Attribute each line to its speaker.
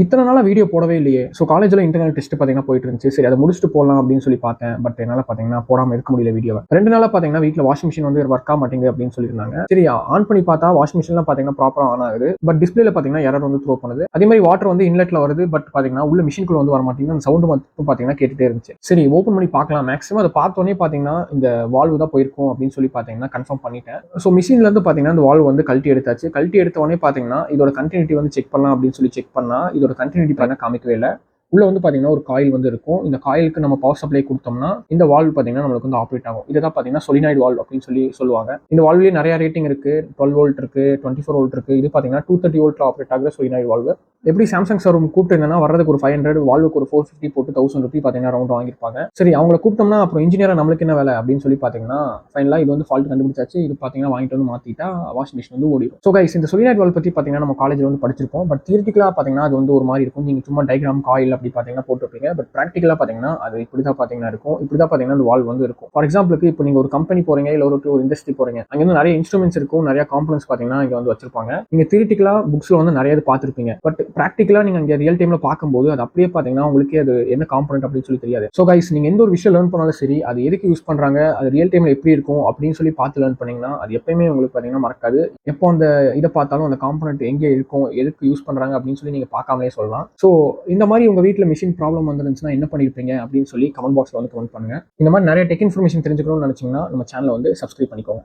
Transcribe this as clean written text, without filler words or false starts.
Speaker 1: இத்தனை நாளா வீடியோ போடவே இல்லையே. ஸோ காலேஜ்ல இன்டர்னல் டெஸ்ட் பார்த்தீங்கன்னா போயிட்டு இருந்துச்சு. சரி அதை முடிச்சுட்டு போடலாம் அப்படின்னு சொல்லி பார்த்தேன். பட் என்னால பார்த்தீங்கன்னா போடாம இருக்க முடியல வீடியோவை. 2 நாளா பார்த்தீங்கன்னா வீட்ல வாஷிங் மிஷின் வந்து ஒர்க் ஆக மாட்டேங்குது அப்படின்னு சொல்லியிருந்தாங்க. சரி ஆன் பண்ணி பார்த்தா வாஷிங் மிஷின்லாம் பார்த்தீங்கன்னா ப்ராப்பரா ஆன் ஆகுது. பட் டிஸ்பிளேல பார்த்தீங்கன்னா எரர் வந்து த்ரோ பண்ணுது. அதே மாதிரி வாட்டர் வந்து இன்லெட்ல வருது. பட் பார்த்தீங்கன்னா உள்ள மிஷின்குள்ள வந்து வர மாட்டேங்குது. அந்த சவுண்ட் மட்டும் பார்த்தீங்கன்னா கேட்டுட்டே இருந்துச்சு. சரி ஓப்பன் பண்ணி பார்க்கலாம். மேக்ஸிமம் அதை பார்த்தோன்னே பார்த்தீங்கன்னா இந்த வால்வு தான் போயிருக்கும் அப்படின்னு சொல்லி பார்த்தீங்கன்னா கன்ஃபார்ம் பண்ணிட்டேன். ஸோ மிஷின்ல இருந்து பார்த்தீங்கன்னா இந்த வால்வு வந்து கழட்டி எடுத்தாச்சு. கழட்டி எடுத்த உடனே பார்த்தீங்கன்னா இதோட கண்டினியூட்டி வந்து செக் பண்ணலாம் அப்படின்னு சொல்லி செக் பண்ணா இதோட கண்டினியூட்டி பார்த்தீங்கன்னா காமிக்கவே இல்லை. உள்ள வந்து பாத்தீங்கன்னா ஒரு காயில் வந்து இருக்கும். இந்த காயிலுக்கு நம்ம பவர் சப்ளை கொடுத்தோம்னா இந்த வால்வ் பாத்தீங்கன்னா நம்மளுக்கு வந்து ஆப்ரேட் ஆகும். இதுதான் பாத்தீங்கன்னா சொலினாய்டு வால்வ் அப்படின்னு சொல்லி சொல்லுவாங்க. இந்த வால்வ்லயே நிறைய ரேட்டிங் இருக்கு. 12 வோல்ட் இருக்கு, 24 வோல்ட் இருக்கு. இது பாத்தீங்கன்னா 230 வோல்ட்ல ஆப்ரேட் ஆகுற சொலினாய்டு வால்வ். எப்படி சாம்சங் ஷோரூம் கூப்பிட்டு வரதுக்கு ஒரு 500, வால்வுக்கு ஒரு 450 போட்டு 1000 ரூபி பாத்தீங்கன்னா ரவுண்ட் வாங்கிருப்பாங்க. சரி அவங்களை கூப்பிட்டோம்னா அப்புறம் இன்ஜினியரா நம்மளுக்கு என்ன வேலை அப்படின்னு சொல்லி பாத்தீங்கன்னா ஃபைனலா இது வந்து ஃபால்ட் கண்டுபிடிச்சாச்சு. இது பாத்தீங்கன்னா வாங்கிட்டு வந்து மாத்திட்டா வாஷிங் மிஷின் வந்து ஓடிடும். ஸோ கைஸ் இந்த சொலினாய்டு வால்வ் பத்தி பாத்தீங்கன்னா நம்ம காலேஜ்ல வந்து படிச்சிருப்போம். பட் தியரிட்டிக்கலா பாத்தீங்கன்னா அது வந்து ஒரு மாதிரி இருக்கும். நீங்க சும்மா டயக்ராம் காயில் அப்படி பாத்தீங்கன்னா போட்டு பட் ப்ராக்டிகலா பாத்தீங்கன்னா அது இப்படிதான் பாத்தீங்கன்னா இருக்கும். இப்படிதான் பாத்தீங்கன்னா அந்த வால்வ் வந்து இருக்கும். ஃபார் எக்ஸாம்பிளுக்கு இப்போ நீங்க ஒரு கம்பெனி போறீங்க, இல்ல ஒரு இண்டஸ்ட்ரி போறீங்க, அங்க வந்து நிறைய இன்ஸ்ட்ருமெண்ட்ஸ் இருக்கும், நிறைய காம்பனன்ட்ஸ் பாத்தீங்கன்னா இங்க வந்து வச்சிருப்பாங்க. நீங்க தியரிட்டிக்கலா புக்ஸ்ல வந்து நிறைய பார்த்திருப்பீங்க. பட் ப்ராக்டிகலா நீங்க அங்க ரியல் டைம்ல பார்க்கும்போது அது அப்படியே பாத்தீங்கன்னா உங்களுக்கே அது என்ன காம்பனன்ட் அப்படின்னு சொல்லி தெரியாது. ஸோ கைஸ் நீங்க எந்த ஒரு விஷயம் லேர்ன் பண்ணாலும் சரி, அது எதுக்கு யூஸ் பண்றாங்க, அது ரியல் டைம்ல எப்படி இருக்கும் அப்படின்னு சொல்லி பார்த்து லேர்ன் பண்ணீங்கன்னா அது எப்பயுமே உங்களுக்கு பாத்தீங்கன்னா மறக்காது. எப்போ அந்த இதை பார்த்தாலும் அந்த காம்பனன்ட் எங்கே இருக்கும், எதுக்கு யூஸ் பண்றாங்க அப்படின்னு சொல்லி நீங்க பார்க்காமலே சொல்லலாம். ஸோ இந்த மாதிரி உங்க வீட்டுல மிஷின் ப்ராப்ளம் வந்துருந்துச்சுன்னா என்ன பண்ணிருப்பீங்க அப்படின்னு சொல்லி கமெண்ட் பாக்ஸ்ல வந்து கமெண்ட் பண்ணுங்க. இந்த மாதிரி நிறைய டெக் இன்ஃபர்மேஷன் தெரிஞ்சுக்கணும்னு நினைச்சீங்கன்னா நம்ம சேனலை வந்து சப்ஸ்கிரைப் பண்ணிக்கோங்க.